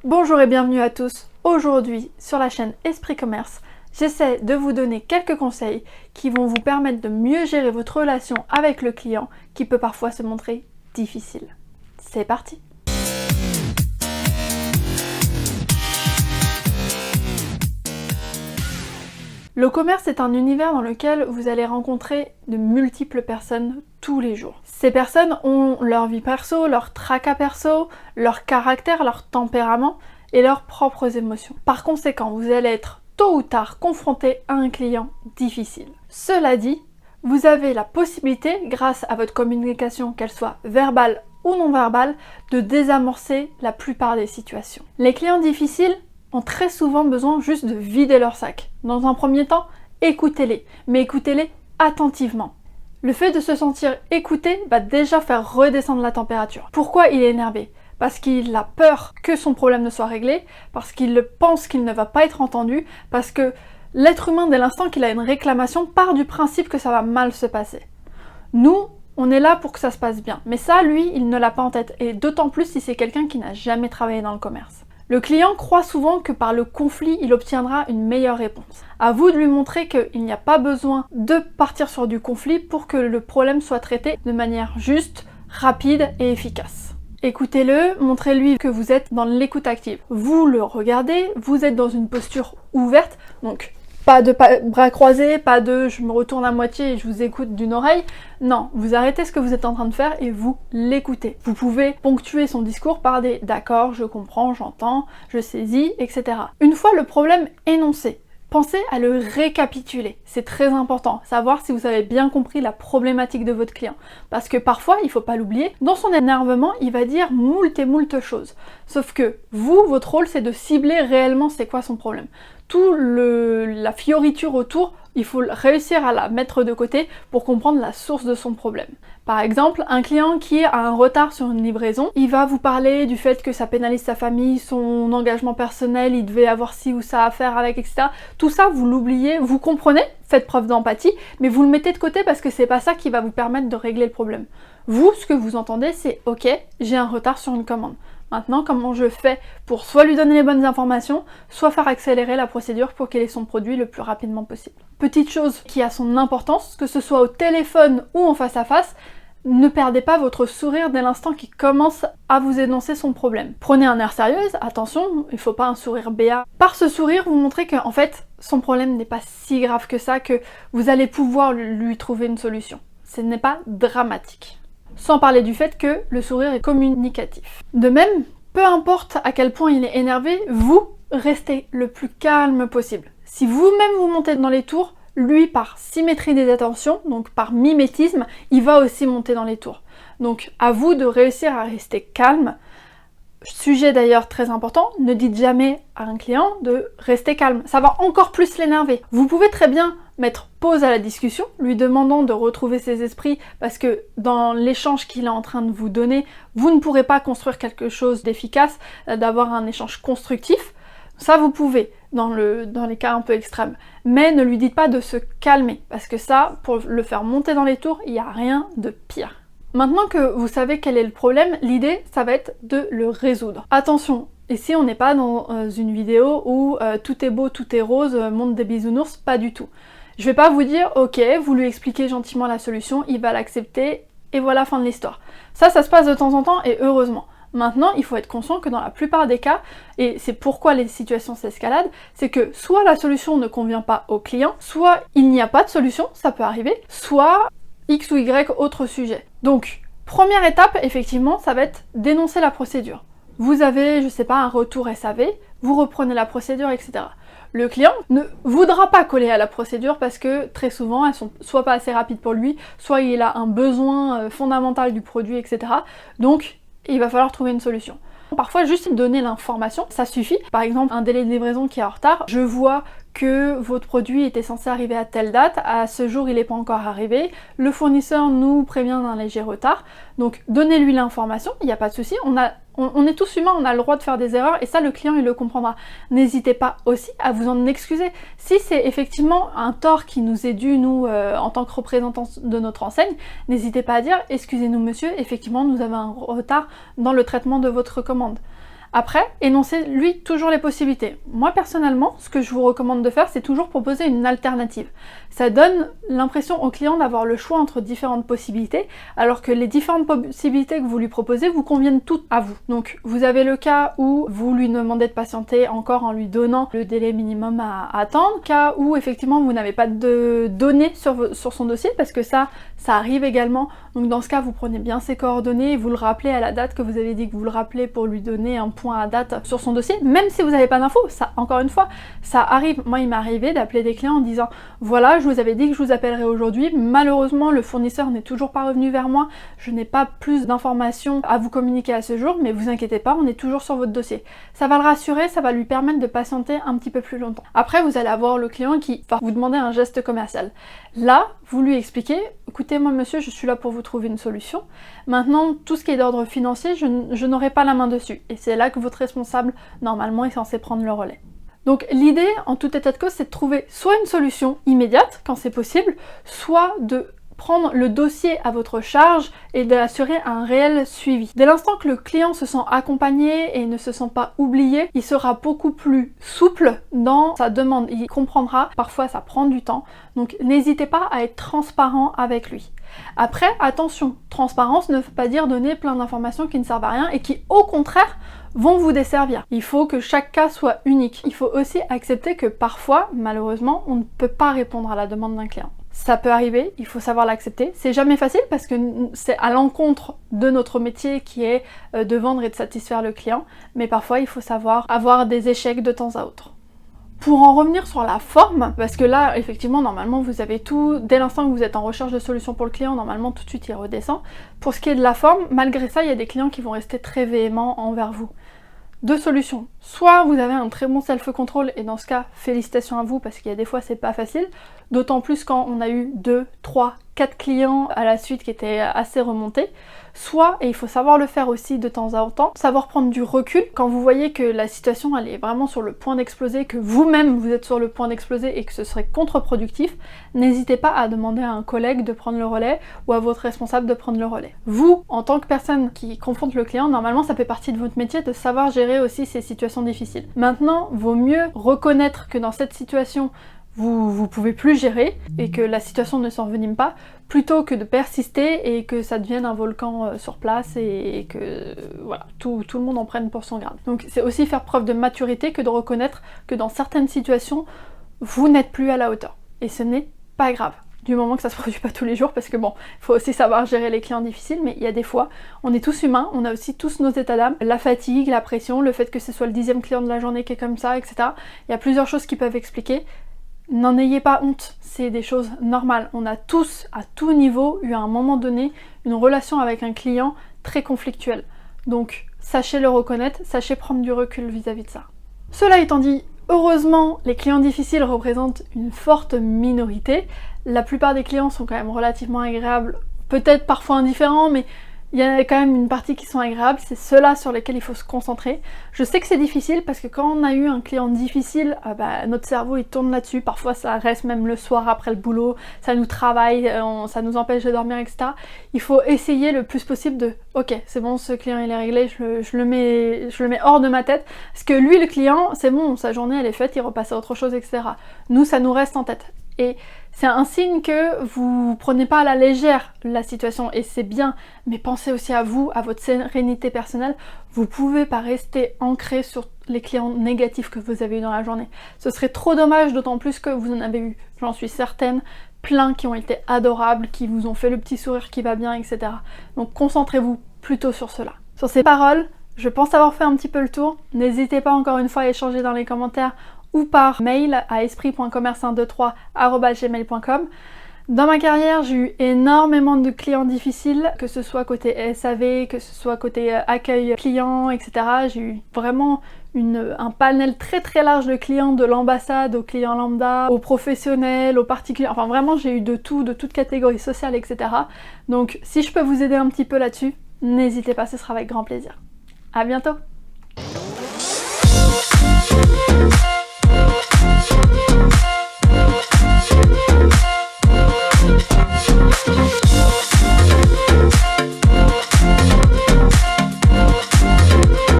Bonjour et bienvenue à tous. Aujourd'hui, sur la chaîne Esprit Commerce, j'essaie de vous donner quelques conseils qui vont vous permettre de mieux gérer votre relation avec le client qui peut parfois se montrer difficile. C'est parti! Le commerce est un univers dans lequel vous allez rencontrer de multiples personnes tous les jours. Ces personnes ont leur vie perso, leur tracas perso, leur caractère, leur tempérament et leurs propres émotions. Par conséquent, vous allez être tôt ou tard confronté à un client difficile. Cela dit, vous avez la possibilité, grâce à votre communication, qu'elle soit verbale ou non verbale, de désamorcer la plupart des situations. Les clients difficiles ont très souvent besoin juste de vider leur sac. Dans un premier temps, écoutez-les, mais écoutez-les attentivement. Le fait de se sentir écouté va déjà faire redescendre la température. Pourquoi il est énervé? Parce qu'il a peur que son problème ne soit réglé, parce qu'il pense qu'il ne va pas être entendu, parce que l'être humain, dès l'instant qu'il a une réclamation, part du principe que ça va mal se passer. Nous, on est là pour que ça se passe bien. Mais ça, lui, il ne l'a pas en tête. Et d'autant plus si c'est quelqu'un qui n'a jamais travaillé dans le commerce. Le client croit souvent que par le conflit, il obtiendra une meilleure réponse. À vous de lui montrer qu'il n'y a pas besoin de partir sur du conflit pour que le problème soit traité de manière juste, rapide et efficace. Écoutez-le, montrez-lui que vous êtes dans l'écoute active. Vous le regardez, vous êtes dans une posture ouverte, donc pas de bras croisés, pas de je me retourne à moitié et je vous écoute d'une oreille. Non, vous arrêtez ce que vous êtes en train de faire et vous l'écoutez. Vous pouvez ponctuer son discours par des d'accord, je comprends, j'entends, je saisis, etc. Une fois le problème énoncé, pensez à le récapituler. C'est très important, savoir si vous avez bien compris la problématique de votre client. Parce que parfois, il ne faut pas l'oublier, dans son énervement, il va dire moult et moult choses. Sauf que vous, votre rôle, c'est de cibler réellement c'est quoi son problème. La fioriture autour, il faut réussir à la mettre de côté pour comprendre la source de son problème. Par exemple, un client qui a un retard sur une livraison, il va vous parler du fait que ça pénalise sa famille, son engagement personnel, il devait avoir ci ou ça à faire avec, etc. Tout ça, vous l'oubliez, vous comprenez, faites preuve d'empathie, mais vous le mettez de côté parce que c'est pas ça qui va vous permettre de régler le problème. Vous, ce que vous entendez, c'est « Ok, j'ai un retard sur une commande. Maintenant, comment je fais pour soit lui donner les bonnes informations, soit faire accélérer la procédure pour qu'il ait son produit le plus rapidement possible. » Petite chose qui a son importance, que ce soit au téléphone ou en face à face, ne perdez pas votre sourire dès l'instant qu'il commence à vous énoncer son problème. Prenez un air sérieux, attention, il ne faut pas un sourire béat. Par ce sourire, vous montrez que en fait, son problème n'est pas si grave que ça, que vous allez pouvoir lui trouver une solution. Ce n'est pas dramatique. Sans parler du fait que le sourire est communicatif. De même, peu importe à quel point il est énervé, vous restez le plus calme possible. Si vous-même vous montez dans les tours, lui, par symétrie des attentions, donc par mimétisme, il va aussi monter dans les tours. Donc à vous de réussir à rester calme. Sujet d'ailleurs très important, ne dites jamais à un client de rester calme, ça va encore plus l'énerver. Vous pouvez très bien mettre pause à la discussion, lui demandant de retrouver ses esprits parce que dans l'échange qu'il est en train de vous donner, vous ne pourrez pas construire quelque chose d'efficace, d'avoir un échange constructif. Ça vous pouvez dans les cas un peu extrêmes, mais ne lui dites pas de se calmer parce que ça, pour le faire monter dans les tours, il n'y a rien de pire. Maintenant que vous savez quel est le problème, l'idée, ça va être de le résoudre. Attention, ici on n'est pas dans une vidéo où tout est beau, tout est rose, monde des bisounours, pas du tout. Je vais pas vous dire, ok, vous lui expliquez gentiment la solution, il va l'accepter, et voilà, fin de l'histoire. Ça se passe de temps en temps, et heureusement. Maintenant, il faut être conscient que dans la plupart des cas, et c'est pourquoi les situations s'escaladent, c'est que soit la solution ne convient pas au client, soit il n'y a pas de solution, ça peut arriver, soit X ou Y autre sujet. Donc, première étape, effectivement, ça va être d'énoncer la procédure. Vous avez, je sais pas, un retour SAV, vous reprenez la procédure, etc. Le client ne voudra pas coller à la procédure parce que très souvent, elles sont soit pas assez rapides pour lui, soit il a un besoin fondamental du produit, etc. Donc, il va falloir trouver une solution. Parfois, juste donner l'information, ça suffit. Par exemple, un délai de livraison qui est en retard, je vois que votre produit était censé arriver à telle date, à ce jour il n'est pas encore arrivé, le fournisseur nous prévient d'un léger retard, donc donnez-lui l'information, il n'y a pas de souci, on est tous humains, on a le droit de faire des erreurs et ça le client il le comprendra. N'hésitez pas aussi à vous en excuser. Si c'est effectivement un tort qui nous est dû, nous, en tant que représentants de notre enseigne, n'hésitez pas à dire « Excusez-nous monsieur, effectivement nous avons un retard dans le traitement de votre commande ». Après, énoncez-lui toujours les possibilités. Moi personnellement, ce que je vous recommande de faire, c'est toujours proposer une alternative. Ça donne l'impression au client d'avoir le choix entre différentes possibilités, alors que les différentes possibilités que vous lui proposez vous conviennent toutes à vous. Donc vous avez le cas où vous lui demandez de patienter encore en lui donnant le délai minimum à attendre, cas où effectivement vous n'avez pas de données sur son dossier, parce que ça arrive également. Donc dans ce cas, vous prenez bien ses coordonnées et vous le rappelez à la date que vous avez dit que vous le rappelez pour lui donner un point à date sur son dossier, même si vous n'avez pas d'infos. Ça, encore une fois, ça arrive. Moi, il m'est arrivé d'appeler des clients en disant voilà, je vous avais dit que je vous appellerai aujourd'hui, malheureusement le fournisseur n'est toujours pas revenu vers moi, je n'ai pas plus d'informations à vous communiquer à ce jour, mais vous inquiétez pas, on est toujours sur votre dossier. Ça va le rassurer, ça va lui permettre de patienter un petit peu plus longtemps. Après, vous allez avoir le client qui va vous demander un geste commercial. Là, vous lui expliquez écoutez, moi monsieur, je suis là pour vous trouver une solution. Maintenant, tout ce qui est d'ordre financier, je n'aurai pas la main dessus. Et c'est là que votre responsable, normalement, est censé prendre le relais. Donc l'idée, en tout état de cause, c'est de trouver soit une solution immédiate, quand c'est possible, soit de prendre le dossier à votre charge et d'assurer un réel suivi. Dès l'instant que le client se sent accompagné et ne se sent pas oublié, il sera beaucoup plus souple dans sa demande. Il comprendra, parfois ça prend du temps, donc n'hésitez pas à être transparent avec lui. Après, attention, transparence ne veut pas dire donner plein d'informations qui ne servent à rien et qui, au contraire, vont vous desservir. Il faut que chaque cas soit unique. Il faut aussi accepter que parfois, malheureusement, on ne peut pas répondre à la demande d'un client. Ça peut arriver, il faut savoir l'accepter. C'est jamais facile parce que c'est à l'encontre de notre métier qui est de vendre et de satisfaire le client, mais parfois il faut savoir avoir des échecs de temps à autre. Pour en revenir sur la forme, parce que là, effectivement, normalement, vous avez tout, dès l'instant que vous êtes en recherche de solutions pour le client, normalement, tout de suite, il redescend. Pour ce qui est de la forme, malgré ça, il y a des clients qui vont rester très véhéments envers vous. Deux solutions. Soit vous avez un très bon self-control, et dans ce cas, félicitations à vous, parce qu'il y a des fois, c'est pas facile, d'autant plus quand on a eu 2, 3, 4 clients à la suite qui étaient assez remontés. Soit, et il faut savoir le faire aussi de temps en temps, savoir prendre du recul quand vous voyez que la situation elle est vraiment sur le point d'exploser, que vous-même vous êtes sur le point d'exploser et que ce serait contre-productif, n'hésitez pas à demander à un collègue de prendre le relais ou à votre responsable de prendre le relais. Vous, en tant que personne qui confronte le client, normalement ça fait partie de votre métier de savoir gérer aussi ces situations difficiles. Maintenant, vaut mieux reconnaître que dans cette situation, vous pouvez plus gérer et que la situation ne s'envenime pas, plutôt que de persister et que ça devienne un volcan sur place et que voilà, tout le monde en prenne pour son grade. Donc c'est aussi faire preuve de maturité que de reconnaître que dans certaines situations, vous n'êtes plus à la hauteur. Et ce n'est pas grave, du moment que ça se produit pas tous les jours, parce que bon, il faut aussi savoir gérer les clients difficiles, mais il y a des fois, on est tous humains, on a aussi tous nos états d'âme, la fatigue, la pression, le fait que ce soit le 10e client de la journée qui est comme ça, etc. Il y a plusieurs choses qui peuvent expliquer. N'en ayez pas honte, c'est des choses normales. On a tous, à tout niveau, eu à un moment donné une relation avec un client très conflictuelle. Donc, sachez le reconnaître, sachez prendre du recul vis-à-vis de ça. Cela étant dit, heureusement, les clients difficiles représentent une forte minorité. La plupart des clients sont quand même relativement agréables, peut-être parfois indifférents, mais il y a quand même une partie qui sont agréables, c'est ceux-là sur lesquels il faut se concentrer. Je sais que c'est difficile parce que quand on a eu un client difficile, notre cerveau il tourne là-dessus, parfois ça reste même le soir après le boulot, ça nous travaille, ça nous empêche de dormir, etc. Il faut essayer le plus possible de ok, c'est bon, ce client il est réglé, je le mets hors de ma tête, parce que lui le client, c'est bon, sa journée elle est faite, il repasse à autre chose, etc. Nous ça nous reste en tête. Et c'est un signe que vous prenez pas à la légère la situation et c'est bien, mais pensez aussi à vous, à votre sérénité personnelle. Vous pouvez pas rester ancré sur les clients négatifs que vous avez eu dans la journée. Ce serait trop dommage, d'autant plus que vous en avez eu, j'en suis certaine, plein qui ont été adorables, qui vous ont fait le petit sourire qui va bien, etc. Donc concentrez-vous plutôt sur cela. Sur ces paroles, je pense avoir fait un petit peu le tour. N'hésitez pas encore une fois à échanger dans les commentaires ou par mail à esprit.commerce123@gmail.com. Dans ma carrière, j'ai eu énormément de clients difficiles, que ce soit côté SAV, que ce soit côté accueil client, etc. J'ai eu vraiment un panel très très large de clients, de l'ambassade aux clients lambda, aux professionnels, aux particuliers, enfin vraiment j'ai eu de tout, de toute catégorie sociale, etc. Donc si je peux vous aider un petit peu là-dessus, n'hésitez pas, ce sera avec grand plaisir. À bientôt!